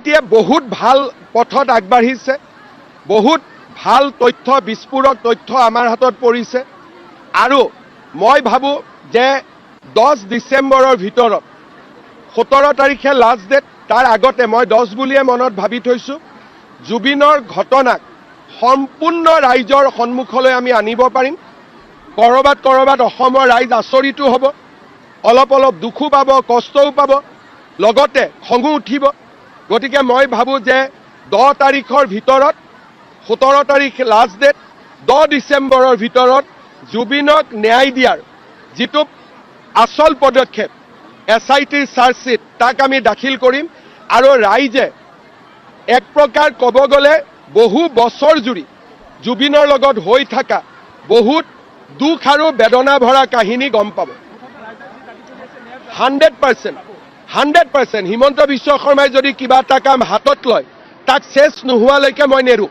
এতিয়া বহুত ভাল পথত আগবাঢ়িছে, বহুত ভাল তথ্য, বিস্ফোৰক তথ্য আমাৰ হাতত পৰিছে আৰু মই ভাবোঁ যে 10 ডিচেম্বৰৰ ভিতৰত 17 তাৰিখে লাষ্ট ডেট, তাৰ আগতে মই 10 বুলিয়ে মনত ভাবি থৈছোঁ, জুবিনৰ ঘটনাক সম্পূৰ্ণ ৰাইজৰ সন্মুখলৈ আমি আনিব পাৰিম। ক'ৰবাত অসমৰ ৰাইজ আচৰিতো হ'ব, অলপ দুখো পাব, কষ্টও পাব, লগতে খঙো উঠিব। গতিকে মই ভাবোঁ যে 10 তাৰিখৰ ভিতৰত, 17 তাৰিখ লাষ্ট ডেট, 10 ডিচেম্বৰৰ ভিতৰত জুবিনক ন্যায় দিয়াৰ যিটো আচল পদক্ষেপ SITৰ চাৰ্জশ্বীট তাক আমি দাখিল কৰিম আৰু ৰাইজে এক প্ৰকাৰ ক'ব গ'লে বহু বছৰ জুৰি জুবিনৰ লগত হৈ থকা বহুত দুখ আৰু বেদনা ভৰা কাহিনী গম পাব। 100% হিমন্ত বিশ্ব শৰ্মাই যদি কিবা এটা কাম হাতত লয় তাক চেছ নোহোৱালৈকে মই নেৰোঁ।